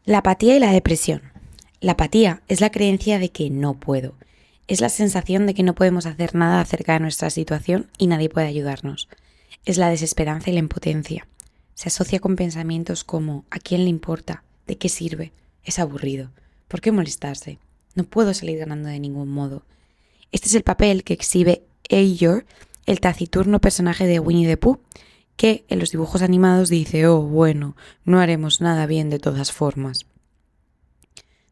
La apatía y la depresión. La apatía es la creencia de que no puedo. Es la sensación de que no podemos hacer nada acerca de nuestra situación y nadie puede ayudarnos. Es la desesperanza y la impotencia. Se asocia con pensamientos como ¿a quién le importa? ¿De qué sirve? Es aburrido. ¿Por qué molestarse? No puedo salir ganando de ningún modo. Este es el papel que exhibe Eeyore, el taciturno personaje de Winnie the Pooh, que en los dibujos animados dice, oh, bueno, no haremos nada bien de todas formas.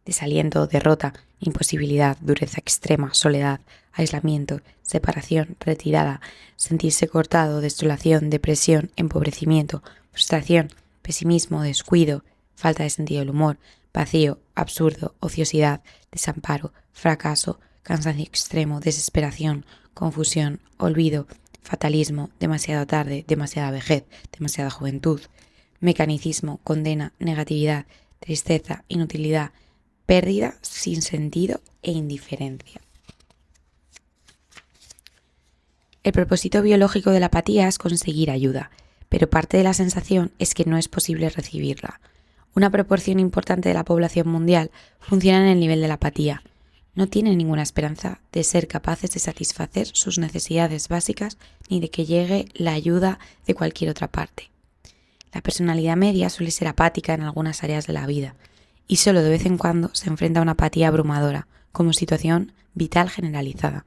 Desaliento, derrota, imposibilidad, dureza extrema, soledad, aislamiento, separación, retirada, sentirse cortado, desolación, depresión, empobrecimiento, frustración, pesimismo, descuido, falta de sentido del humor, vacío, absurdo, ociosidad, desamparo, fracaso, cansancio extremo, desesperación, confusión, olvido, fatalismo, demasiado tarde, demasiada vejez, demasiada juventud, mecanicismo, condena, negatividad, tristeza, inutilidad, pérdida, sinsentido e indiferencia. El propósito biológico de la apatía es conseguir ayuda, pero parte de la sensación es que no es posible recibirla. Una proporción importante de la población mundial funciona en el nivel de la apatía. No tienen ninguna esperanza de ser capaces de satisfacer sus necesidades básicas ni de que llegue la ayuda de cualquier otra parte. La personalidad media suele ser apática en algunas áreas de la vida y solo de vez en cuando se enfrenta a una apatía abrumadora, como situación vital generalizada.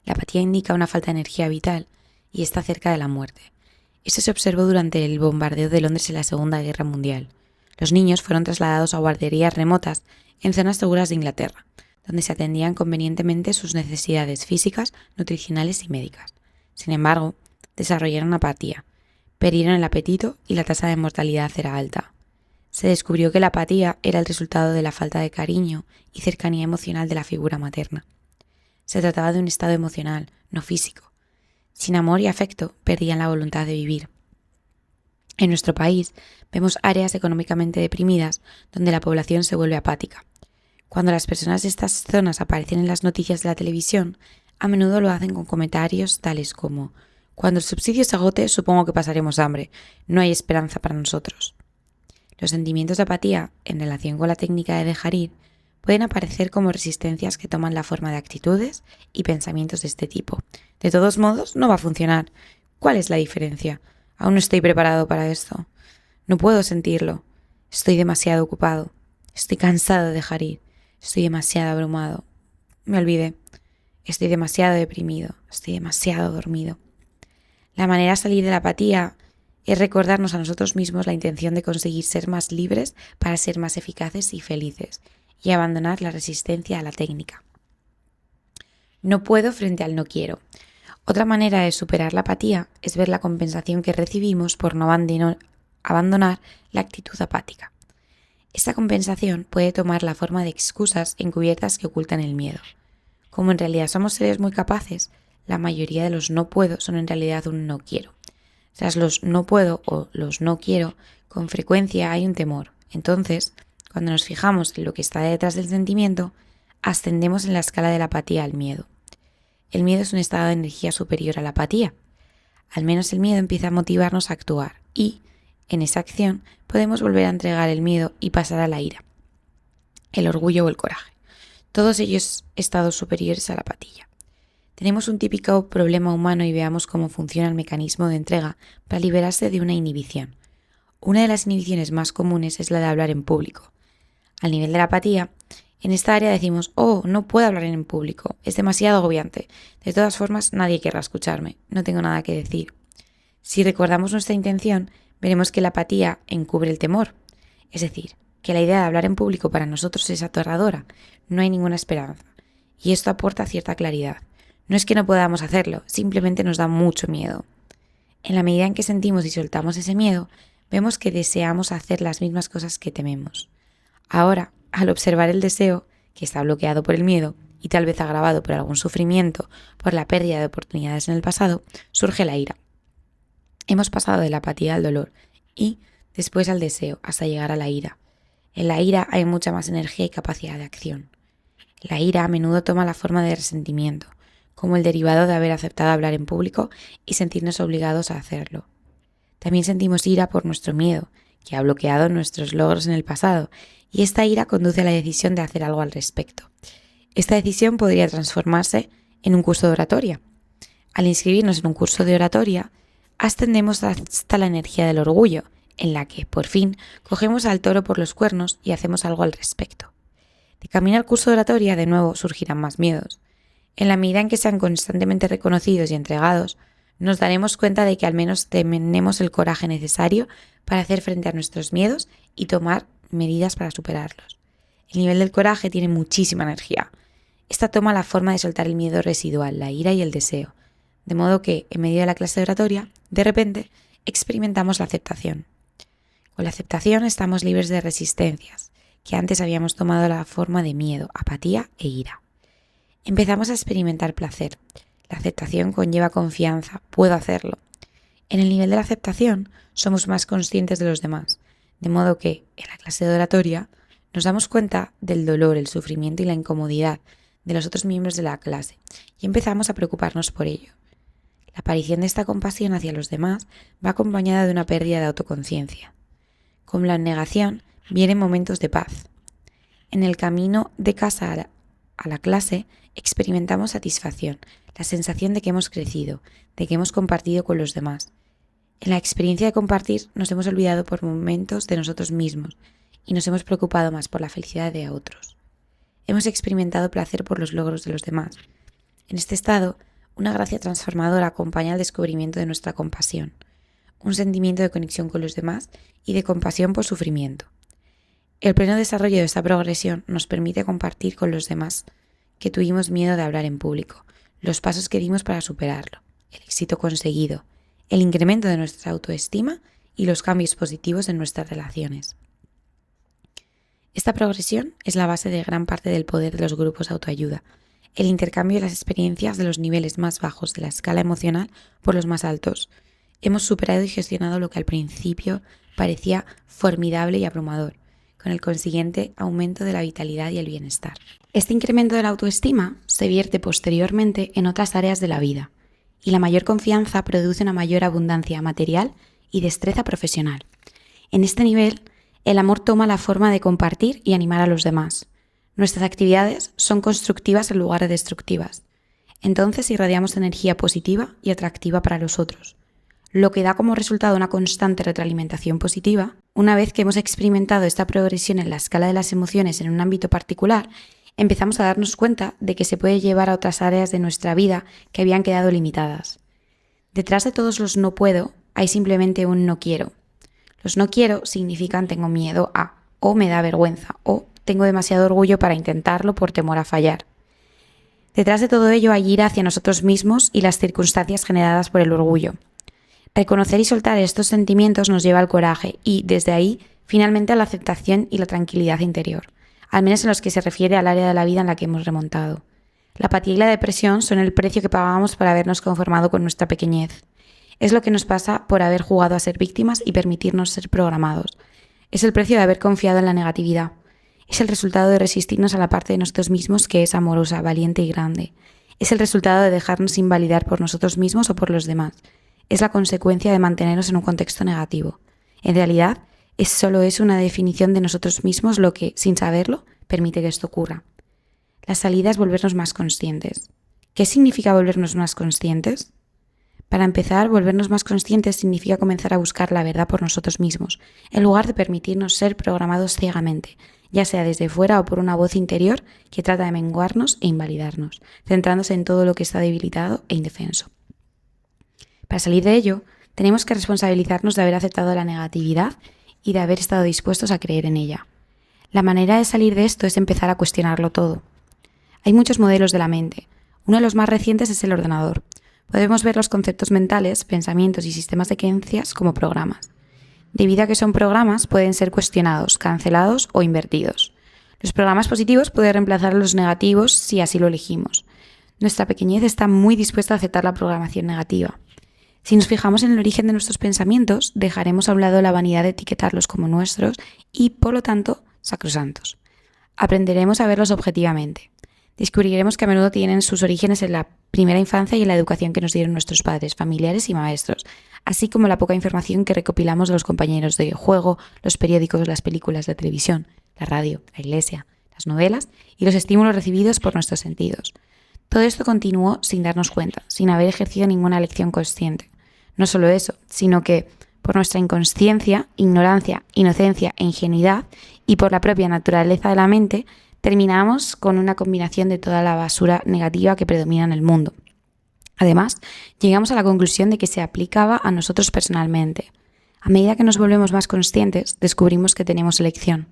La apatía indica una falta de energía vital y está cerca de la muerte. Esto se observó durante el bombardeo de Londres en la Segunda Guerra Mundial. Los niños fueron trasladados a guarderías remotas en zonas seguras de Inglaterra, donde se atendían convenientemente sus necesidades físicas, nutricionales y médicas. Sin embargo, desarrollaron apatía, perdieron el apetito y la tasa de mortalidad era alta. Se descubrió que la apatía era el resultado de la falta de cariño y cercanía emocional de la figura materna. Se trataba de un estado emocional, no físico. Sin amor y afecto, perdían la voluntad de vivir. En nuestro país vemos áreas económicamente deprimidas donde la población se vuelve apática. Cuando las personas de estas zonas aparecen en las noticias de la televisión, a menudo lo hacen con comentarios tales como «Cuando el subsidio se agote, supongo que pasaremos hambre. No hay esperanza para nosotros». Los sentimientos de apatía, en relación con la técnica de dejar ir, pueden aparecer como resistencias que toman la forma de actitudes y pensamientos de este tipo. De todos modos, no va a funcionar. ¿Cuál es la diferencia? Aún no estoy preparado para esto. No puedo sentirlo. Estoy demasiado ocupado. Estoy cansado de dejar ir. Estoy demasiado abrumado. Me olvidé. Estoy demasiado deprimido. Estoy demasiado dormido. La manera de salir de la apatía es recordarnos a nosotros mismos la intención de conseguir ser más libres para ser más eficaces y felices y abandonar la resistencia a la técnica. No puedo frente al no quiero. Otra manera de superar la apatía es ver la compensación que recibimos por no abandonar la actitud apática. Esta compensación puede tomar la forma de excusas encubiertas que ocultan el miedo. Como en realidad somos seres muy capaces, la mayoría de los no puedo son en realidad un no quiero. Tras los no puedo o los no quiero, con frecuencia hay un temor. Entonces, cuando nos fijamos en lo que está detrás del sentimiento, ascendemos en la escala de la apatía al miedo. El miedo es un estado de energía superior a la apatía. Al menos el miedo empieza a motivarnos a actuar y, en esa acción, podemos volver a entregar el miedo y pasar a la ira, el orgullo o el coraje. Todos ellos estados superiores a la apatía. Tenemos un típico problema humano y veamos cómo funciona el mecanismo de entrega para liberarse de una inhibición. Una de las inhibiciones más comunes es la de hablar en público. Al nivel de la apatía, en esta área decimos, oh, no puedo hablar en público, es demasiado agobiante. De todas formas, nadie querrá escucharme, no tengo nada que decir. Si recordamos nuestra intención, veremos que la apatía encubre el temor. Es decir, que la idea de hablar en público para nosotros es aterradora, no hay ninguna esperanza. Y esto aporta cierta claridad. No es que no podamos hacerlo, simplemente nos da mucho miedo. En la medida en que sentimos y soltamos ese miedo, vemos que deseamos hacer las mismas cosas que tememos. Ahora, al observar el deseo, que está bloqueado por el miedo y tal vez agravado por algún sufrimiento, por la pérdida de oportunidades en el pasado, surge la ira. Hemos pasado de la apatía al dolor y después al deseo hasta llegar a la ira. En la ira hay mucha más energía y capacidad de acción. La ira a menudo toma la forma de resentimiento, como el derivado de haber aceptado hablar en público y sentirnos obligados a hacerlo. También sentimos ira por nuestro miedo, que ha bloqueado nuestros logros en el pasado, y esta ira conduce a la decisión de hacer algo al respecto. Esta decisión podría transformarse en un curso de oratoria. Al inscribirnos en un curso de oratoria, ascendemos hasta la energía del orgullo, en la que, por fin, cogemos al toro por los cuernos y hacemos algo al respecto. De camino al curso de oratoria, de nuevo, surgirán más miedos. En la medida en que sean constantemente reconocidos y entregados, nos daremos cuenta de que al menos tenemos el coraje necesario para hacer frente a nuestros miedos y tomar medidas para superarlos. El nivel del coraje tiene muchísima energía. Esta toma la forma de soltar el miedo residual, la ira y el deseo. De modo que, en medio de la clase de oratoria, de repente, experimentamos la aceptación. Con la aceptación estamos libres de resistencias, que antes habíamos tomado la forma de miedo, apatía e ira. Empezamos a experimentar placer. La aceptación conlleva confianza, puedo hacerlo. En el nivel de la aceptación somos más conscientes de los demás, de modo que, en la clase de oratoria, nos damos cuenta del dolor, el sufrimiento y la incomodidad de los otros miembros de la clase y empezamos a preocuparnos por ello. La aparición de esta compasión hacia los demás va acompañada de una pérdida de autoconciencia. Con la negación vienen momentos de paz. En el camino de casa a la clase experimentamos satisfacción, la sensación de que hemos crecido, de que hemos compartido con los demás. En la experiencia de compartir nos hemos olvidado por momentos de nosotros mismos y nos hemos preocupado más por la felicidad de otros. Hemos experimentado placer por los logros de los demás. En este estado, una gracia transformadora acompaña al descubrimiento de nuestra compasión, un sentimiento de conexión con los demás y de compasión por sufrimiento. El pleno desarrollo de esta progresión nos permite compartir con los demás que tuvimos miedo de hablar en público, los pasos que dimos para superarlo, el éxito conseguido, el incremento de nuestra autoestima y los cambios positivos en nuestras relaciones. Esta progresión es la base de gran parte del poder de los grupos de autoayuda, el intercambio de las experiencias de los niveles más bajos de la escala emocional por los más altos. Hemos superado y gestionado lo que al principio parecía formidable y abrumador, con el consiguiente aumento de la vitalidad y el bienestar. Este incremento de la autoestima se vierte posteriormente en otras áreas de la vida, y la mayor confianza produce una mayor abundancia material y destreza profesional. En este nivel, el amor toma la forma de compartir y animar a los demás. Nuestras actividades son constructivas en lugar de destructivas. Entonces irradiamos energía positiva y atractiva para los otros, lo que da como resultado una constante retroalimentación positiva. Una vez que hemos experimentado esta progresión en la escala de las emociones en un ámbito particular, empezamos a darnos cuenta de que se puede llevar a otras áreas de nuestra vida que habían quedado limitadas. Detrás de todos los no puedo hay simplemente un no quiero. Los no quiero significan tengo miedo a, o me da vergüenza, o tengo demasiado orgullo para intentarlo por temor a fallar. Detrás de todo ello hay ira hacia nosotros mismos y las circunstancias generadas por el orgullo. Reconocer y soltar estos sentimientos nos lleva al coraje y, desde ahí, finalmente a la aceptación y la tranquilidad interior, al menos en los que se refiere al área de la vida en la que hemos remontado. La apatía y la depresión son el precio que pagamos por habernos conformado con nuestra pequeñez. Es lo que nos pasa por haber jugado a ser víctimas y permitirnos ser programados. Es el precio de haber confiado en la negatividad. Es el resultado de resistirnos a la parte de nosotros mismos que es amorosa, valiente y grande. Es el resultado de dejarnos invalidar por nosotros mismos o por los demás. Es la consecuencia de mantenernos en un contexto negativo. En realidad, solo es una definición de nosotros mismos lo que, sin saberlo, permite que esto ocurra. La salida es volvernos más conscientes. ¿Qué significa volvernos más conscientes? Para empezar, volvernos más conscientes significa comenzar a buscar la verdad por nosotros mismos, en lugar de permitirnos ser programados ciegamente, ya sea desde fuera o por una voz interior que trata de menguarnos e invalidarnos, centrándose en todo lo que está debilitado e indefenso. Para salir de ello, tenemos que responsabilizarnos de haber aceptado la negatividad y de haber estado dispuestos a creer en ella. La manera de salir de esto es empezar a cuestionarlo todo. Hay muchos modelos de la mente. Uno de los más recientes es el ordenador. Podemos ver los conceptos mentales, pensamientos y sistemas de creencias como programas. Debido a que son programas, pueden ser cuestionados, cancelados o invertidos. Los programas positivos pueden reemplazar a los negativos si así lo elegimos. Nuestra pequeñez está muy dispuesta a aceptar la programación negativa. Si nos fijamos en el origen de nuestros pensamientos, dejaremos a un lado la vanidad de etiquetarlos como nuestros y, por lo tanto, sacrosantos. Aprenderemos a verlos objetivamente. Descubriremos que a menudo tienen sus orígenes en la primera infancia y en la educación que nos dieron nuestros padres, familiares y maestros, así como la poca información que recopilamos de los compañeros de juego, los periódicos, las películas de televisión, la radio, la iglesia, las novelas y los estímulos recibidos por nuestros sentidos. Todo esto continuó sin darnos cuenta, sin haber ejercido ninguna elección consciente. No solo eso, sino que por nuestra inconsciencia, ignorancia, inocencia e ingenuidad y por la propia naturaleza de la mente, terminamos con una combinación de toda la basura negativa que predomina en el mundo. Además, llegamos a la conclusión de que se aplicaba a nosotros personalmente. A medida que nos volvemos más conscientes, descubrimos que tenemos elección.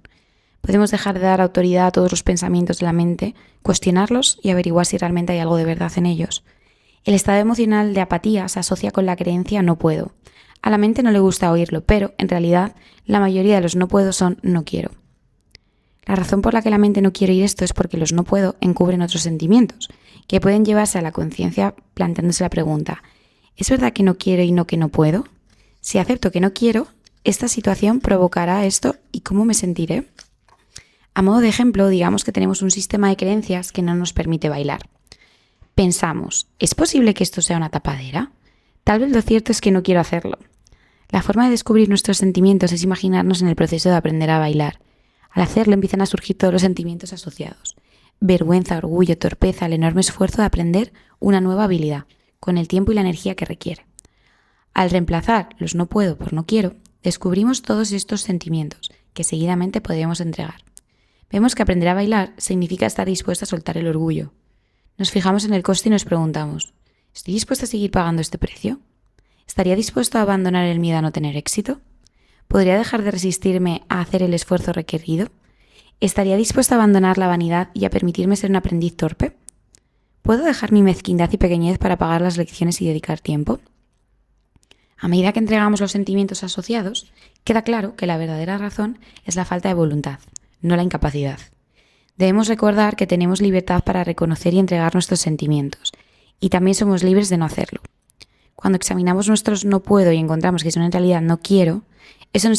Podemos dejar de dar autoridad a todos los pensamientos de la mente, cuestionarlos y averiguar si realmente hay algo de verdad en ellos. El estado emocional de apatía se asocia con la creencia no puedo. A la mente no le gusta oírlo, pero, en realidad, la mayoría de los no puedo son no quiero. La razón por la que la mente no quiere oír esto es porque los no puedo encubren otros sentimientos, que pueden llevarse a la conciencia planteándose la pregunta: ¿es verdad que no quiero y no que no puedo? Si acepto que no quiero, ¿esta situación provocará esto y cómo me sentiré? A modo de ejemplo, digamos que tenemos un sistema de creencias que no nos permite bailar. Pensamos, ¿es posible que esto sea una tapadera? Tal vez lo cierto es que no quiero hacerlo. La forma de descubrir nuestros sentimientos es imaginarnos en el proceso de aprender a bailar. Al hacerlo empiezan a surgir todos los sentimientos asociados: vergüenza, orgullo, torpeza, el enorme esfuerzo de aprender una nueva habilidad, con el tiempo y la energía que requiere. Al reemplazar los no puedo por no quiero, descubrimos todos estos sentimientos que seguidamente podemos entregar. Vemos que aprender a bailar significa estar dispuesto a soltar el orgullo. Nos fijamos en el coste y nos preguntamos: ¿estoy dispuesto a seguir pagando este precio? ¿Estaría dispuesto a abandonar el miedo a no tener éxito? ¿Podría dejar de resistirme a hacer el esfuerzo requerido? ¿Estaría dispuesto a abandonar la vanidad y a permitirme ser un aprendiz torpe? ¿Puedo dejar mi mezquindad y pequeñez para pagar las lecciones y dedicar tiempo? A medida que entregamos los sentimientos asociados, queda claro que la verdadera razón es la falta de voluntad, no la incapacidad. Debemos recordar que tenemos libertad para reconocer y entregar nuestros sentimientos, y también somos libres de no hacerlo. Cuando examinamos nuestros no puedo y encontramos que son en realidad no quiero, eso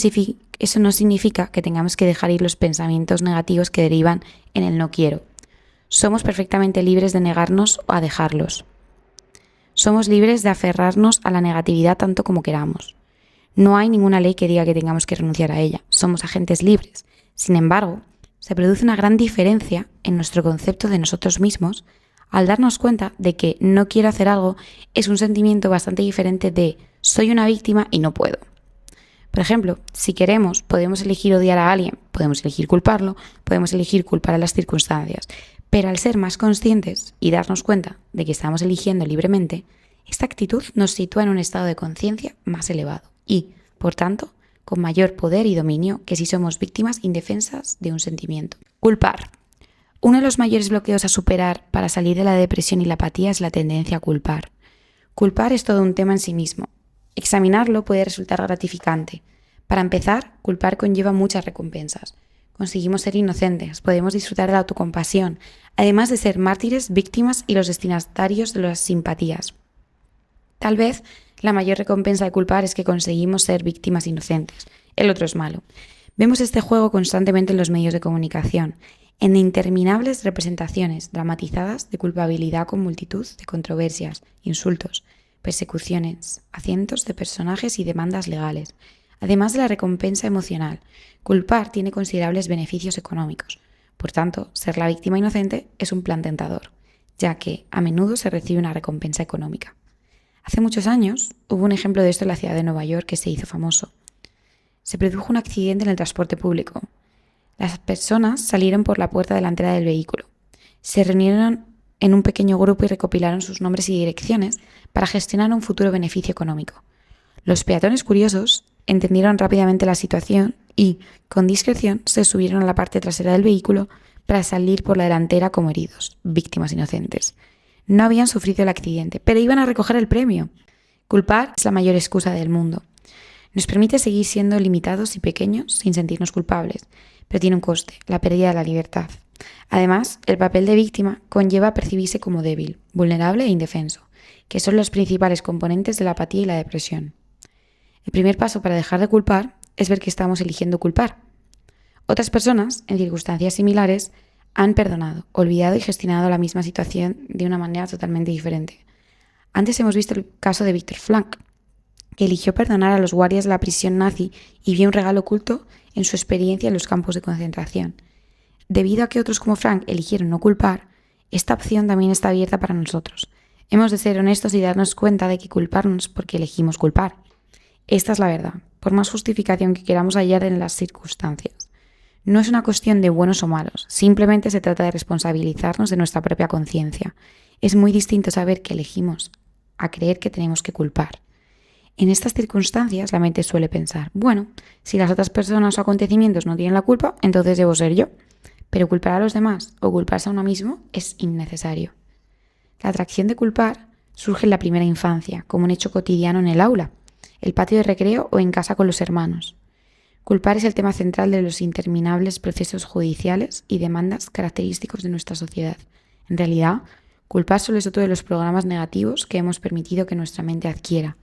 no significa que tengamos que dejar ir los pensamientos negativos que derivan en el no quiero. Somos perfectamente libres de negarnos o a dejarlos. Somos libres de aferrarnos a la negatividad tanto como queramos. No hay ninguna ley que diga que tengamos que renunciar a ella. Somos agentes libres. Sin embargo, se produce una gran diferencia en nuestro concepto de nosotros mismos al darnos cuenta de que no quiero hacer algo es un sentimiento bastante diferente de soy una víctima y no puedo. Por ejemplo, si queremos, podemos elegir odiar a alguien, podemos elegir culparlo, podemos elegir culpar a las circunstancias, pero al ser más conscientes y darnos cuenta de que estamos eligiendo libremente, esta actitud nos sitúa en un estado de conciencia más elevado y, por tanto, con mayor poder y dominio que si somos víctimas indefensas de un sentimiento. Culpar. Uno de los mayores bloqueos a superar para salir de la depresión y la apatía es la tendencia a culpar. Culpar es todo un tema en sí mismo. Examinarlo puede resultar gratificante. Para empezar, culpar conlleva muchas recompensas. Conseguimos ser inocentes, podemos disfrutar de la autocompasión, además de ser mártires, víctimas y los destinatarios de las simpatías. Tal vez la mayor recompensa de culpar es que conseguimos ser víctimas inocentes. El otro es malo. Vemos este juego constantemente en los medios de comunicación, en interminables representaciones dramatizadas de culpabilidad con multitud de controversias, insultos, persecuciones a cientos de personajes y demandas legales. Además de la recompensa emocional, culpar tiene considerables beneficios económicos. Por tanto, ser la víctima inocente es un plan tentador, ya que a menudo se recibe una recompensa económica. Hace muchos años hubo un ejemplo de esto en la ciudad de Nueva York que se hizo famoso. Se produjo un accidente en el transporte público. Las personas salieron por la puerta delantera del vehículo. Se reunieron en un pequeño grupo y recopilaron sus nombres y direcciones para gestionar un futuro beneficio económico. Los peatones curiosos entendieron rápidamente la situación y, con discreción, se subieron a la parte trasera del vehículo para salir por la delantera como heridos, víctimas inocentes. No habían sufrido el accidente, pero iban a recoger el premio. Culpar es la mayor excusa del mundo. Nos permite seguir siendo limitados y pequeños sin sentirnos culpables, pero tiene un coste, la pérdida de la libertad. Además, el papel de víctima conlleva percibirse como débil, vulnerable e indefenso, que son los principales componentes de la apatía y la depresión. El primer paso para dejar de culpar es ver que estamos eligiendo culpar. Otras personas, en circunstancias similares, han perdonado, olvidado y gestionado la misma situación de una manera totalmente diferente. Antes hemos visto el caso de Víctor Frank, que eligió perdonar a los guardias de la prisión nazi y vio un regalo oculto en su experiencia en los campos de concentración. Debido a que otros como Frank eligieron no culpar, esta opción también está abierta para nosotros. Hemos de ser honestos y darnos cuenta de que culparnos porque elegimos culpar. Esta es la verdad, por más justificación que queramos hallar en las circunstancias. No es una cuestión de buenos o malos, simplemente se trata de responsabilizarnos de nuestra propia conciencia. Es muy distinto saber que elegimos a creer que tenemos que culpar. En estas circunstancias la mente suele pensar, bueno, si las otras personas o acontecimientos no tienen la culpa, entonces debo ser yo. Pero culpar a los demás o culparse a uno mismo es innecesario. La atracción de culpar surge en la primera infancia, como un hecho cotidiano en el aula, el patio de recreo o en casa con los hermanos. Culpar es el tema central de los interminables procesos judiciales y demandas característicos de nuestra sociedad. En realidad, culpar solo es otro de los programas negativos que hemos permitido que nuestra mente adquiera,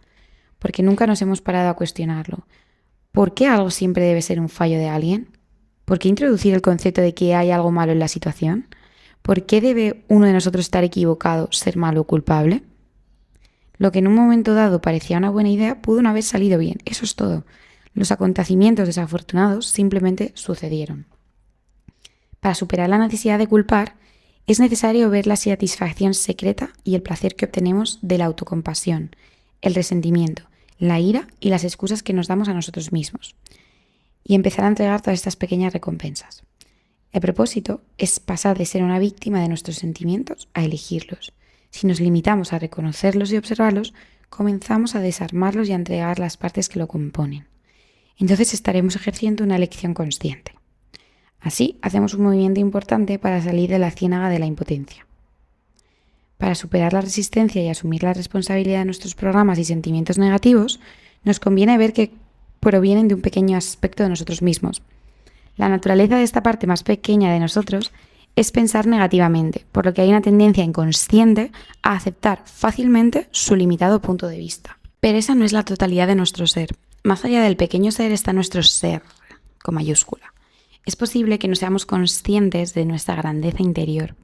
porque nunca nos hemos parado a cuestionarlo. ¿Por qué algo siempre debe ser un fallo de alguien? ¿Por qué introducir el concepto de que hay algo malo en la situación? ¿Por qué debe uno de nosotros estar equivocado, ser malo o culpable? Lo que en un momento dado parecía una buena idea pudo no haber salido bien, eso es todo. Los acontecimientos desafortunados simplemente sucedieron. Para superar la necesidad de culpar, es necesario ver la satisfacción secreta y el placer que obtenemos de la autocompasión, el resentimiento, la ira y las excusas que nos damos a nosotros mismos. Y empezar a entregar todas estas pequeñas recompensas. El propósito es pasar de ser una víctima de nuestros sentimientos a elegirlos. Si nos limitamos a reconocerlos y observarlos, comenzamos a desarmarlos y a entregar las partes que lo componen. Entonces estaremos ejerciendo una elección consciente. Así, hacemos un movimiento importante para salir de la ciénaga de la impotencia. Para superar la resistencia y asumir la responsabilidad de nuestros programas y sentimientos negativos, nos conviene ver que provienen de un pequeño aspecto de nosotros mismos. La naturaleza de esta parte más pequeña de nosotros es pensar negativamente, por lo que hay una tendencia inconsciente a aceptar fácilmente su limitado punto de vista. Pero esa no es la totalidad de nuestro ser. Más allá del pequeño ser está nuestro ser, con mayúscula. Es posible que no seamos conscientes de nuestra grandeza interior.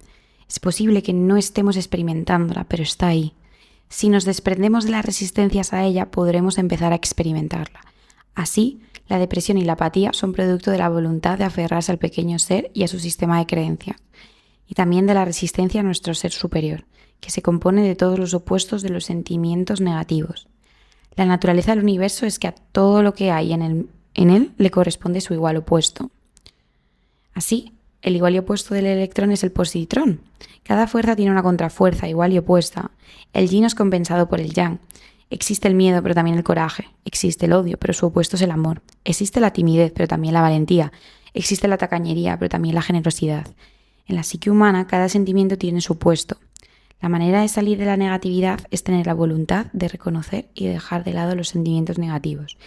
Es posible que no estemos experimentándola, pero está ahí. Si nos desprendemos de las resistencias a ella, podremos empezar a experimentarla. Así, la depresión y la apatía son producto de la voluntad de aferrarse al pequeño ser y a su sistema de creencias, y también de la resistencia a nuestro ser superior, que se compone de todos los opuestos de los sentimientos negativos. La naturaleza del universo es que a todo lo que hay en él le corresponde su igual opuesto. Así, el igual y opuesto del electrón es el positrón. Cada fuerza tiene una contrafuerza igual y opuesta. El yin es compensado por el yang. Existe el miedo, pero también el coraje. Existe el odio, pero su opuesto es el amor. Existe la timidez, pero también la valentía. Existe la tacañería, pero también la generosidad. En la psique humana, cada sentimiento tiene su opuesto. La manera de salir de la negatividad es tener la voluntad de reconocer y dejar de lado los sentimientos negativos.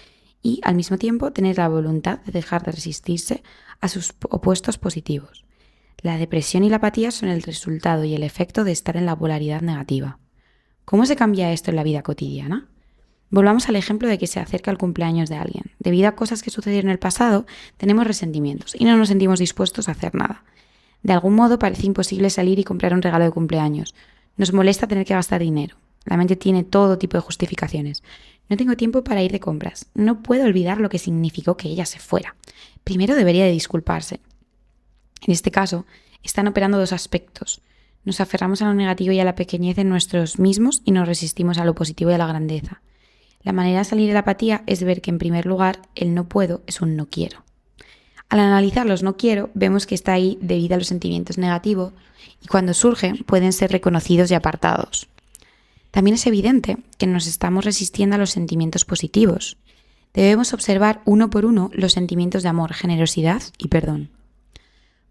Y, al mismo tiempo, tener la voluntad de dejar de resistirse a sus opuestos positivos. La depresión y la apatía son el resultado y el efecto de estar en la polaridad negativa. ¿Cómo se cambia esto en la vida cotidiana? Volvamos al ejemplo de que se acerca el cumpleaños de alguien. Debido a cosas que sucedieron en el pasado, tenemos resentimientos y no nos sentimos dispuestos a hacer nada. De algún modo parece imposible salir y comprar un regalo de cumpleaños. Nos molesta tener que gastar dinero. La mente tiene todo tipo de justificaciones. No tengo tiempo para ir de compras. No puedo olvidar lo que significó que ella se fuera. Primero debería de disculparse. En este caso, están operando dos aspectos. Nos aferramos a lo negativo y a la pequeñez en nosotros mismos y nos resistimos a lo positivo y a la grandeza. La manera de salir de la apatía es ver que, en primer lugar, el no puedo es un no quiero. Al analizar los no quiero, vemos que está ahí debido a los sentimientos negativos y cuando surgen pueden ser reconocidos y apartados. También es evidente que nos estamos resistiendo a los sentimientos positivos. Debemos observar uno por uno los sentimientos de amor, generosidad y perdón.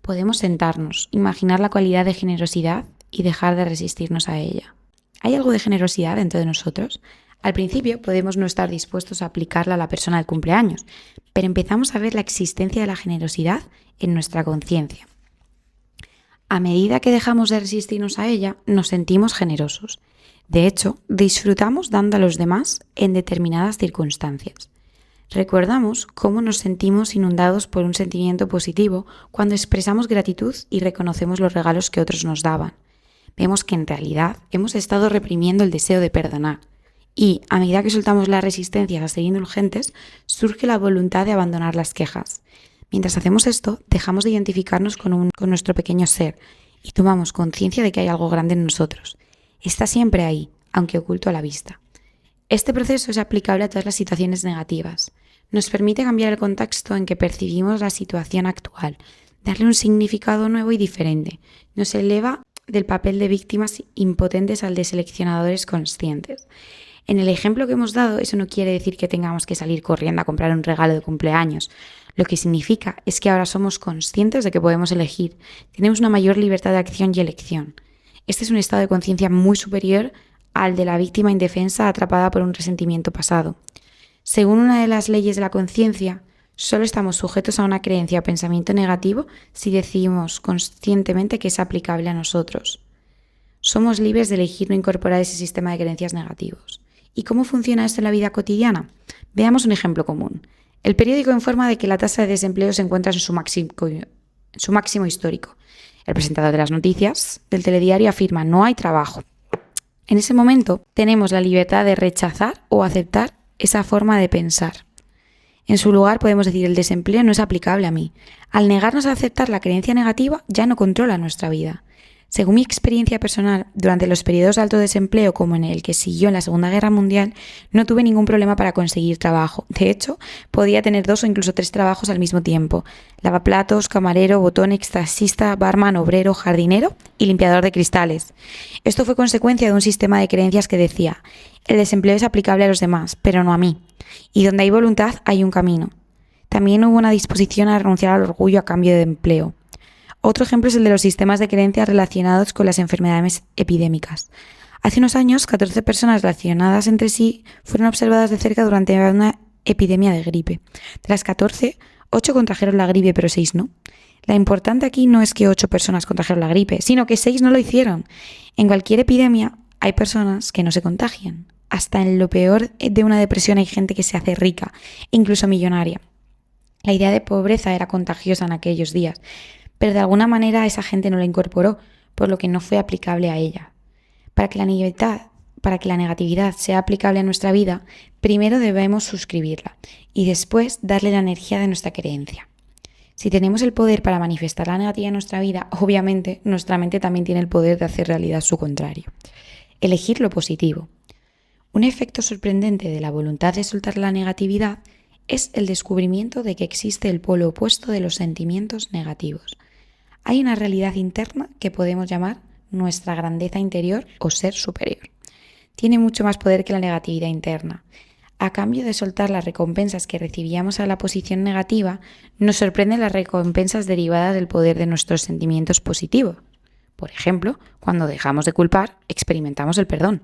Podemos sentarnos, imaginar la cualidad de generosidad y dejar de resistirnos a ella. ¿Hay algo de generosidad dentro de nosotros? Al principio podemos no estar dispuestos a aplicarla a la persona del cumpleaños, pero empezamos a ver la existencia de la generosidad en nuestra conciencia. A medida que dejamos de resistirnos a ella, nos sentimos generosos. De hecho, disfrutamos dando a los demás en determinadas circunstancias. Recordamos cómo nos sentimos inundados por un sentimiento positivo cuando expresamos gratitud y reconocemos los regalos que otros nos daban. Vemos que en realidad hemos estado reprimiendo el deseo de perdonar Y a medida que soltamos las resistencias a ser indulgentes, surge la voluntad de abandonar las quejas. Mientras hacemos esto, dejamos de identificarnos con nuestro pequeño ser y tomamos conciencia de que hay algo grande en nosotros. Está siempre ahí, aunque oculto a la vista. Este proceso es aplicable a todas las situaciones negativas. Nos permite cambiar el contexto en que percibimos la situación actual, darle un significado nuevo y diferente. Nos eleva del papel de víctimas impotentes al de seleccionadores conscientes. En el ejemplo que hemos dado, eso no quiere decir que tengamos que salir corriendo a comprar un regalo de cumpleaños. Lo que significa es que ahora somos conscientes de que podemos elegir. Tenemos una mayor libertad de acción y elección. Este es un estado de conciencia muy superior al de la víctima indefensa atrapada por un resentimiento pasado. Según una de las leyes de la conciencia, solo estamos sujetos a una creencia o pensamiento negativo si decidimos conscientemente que es aplicable a nosotros. Somos libres de elegir no incorporar ese sistema de creencias negativos. ¿Y cómo funciona esto en la vida cotidiana? Veamos un ejemplo común. El periódico informa de que la tasa de desempleo se encuentra en su máximo histórico. El presentador de las noticias del telediario afirma: no hay trabajo. En ese momento tenemos la libertad de rechazar o aceptar esa forma de pensar. En su lugar podemos decir: el desempleo no es aplicable a mí. Al negarnos a aceptar la creencia negativa, ya no controla nuestra vida. Según mi experiencia personal, durante los periodos de alto desempleo como en el que siguió en la Segunda Guerra Mundial, no tuve ningún problema para conseguir trabajo. De hecho, podía tener 2 o incluso 3 trabajos al mismo tiempo: lavaplatos, camarero, botónico, taxista, barman, obrero, jardinero y limpiador de cristales. Esto fue consecuencia de un sistema de creencias que decía: el desempleo es aplicable a los demás, pero no a mí. Y donde hay voluntad, hay un camino. También hubo una disposición a renunciar al orgullo a cambio de empleo. Otro ejemplo es el de los sistemas de creencias relacionados con las enfermedades epidémicas. Hace unos años, 14 personas relacionadas entre sí fueron observadas de cerca durante una epidemia de gripe. De las 14, 8 contrajeron la gripe, pero 6 no. Lo importante aquí no es que 8 personas contrajeron la gripe, sino que 6 no lo hicieron. En cualquier epidemia hay personas que no se contagian. Hasta en lo peor de una depresión hay gente que se hace rica, incluso millonaria. La idea de pobreza era contagiosa en aquellos días, pero de alguna manera esa gente no la incorporó, por lo que no fue aplicable a ella. Para que la negatividad sea aplicable a nuestra vida, primero debemos suscribirla y después darle la energía de nuestra creencia. Si tenemos el poder para manifestar la negatividad en nuestra vida, obviamente nuestra mente también tiene el poder de hacer realidad su contrario. Elegir lo positivo. Un efecto sorprendente de la voluntad de soltar la negatividad es el descubrimiento de que existe el polo opuesto de los sentimientos negativos. Hay una realidad interna que podemos llamar nuestra grandeza interior o ser superior. Tiene mucho más poder que la negatividad interna. A cambio de soltar las recompensas que recibíamos a la posición negativa, nos sorprenden las recompensas derivadas del poder de nuestros sentimientos positivos. Por ejemplo, cuando dejamos de culpar, experimentamos el perdón.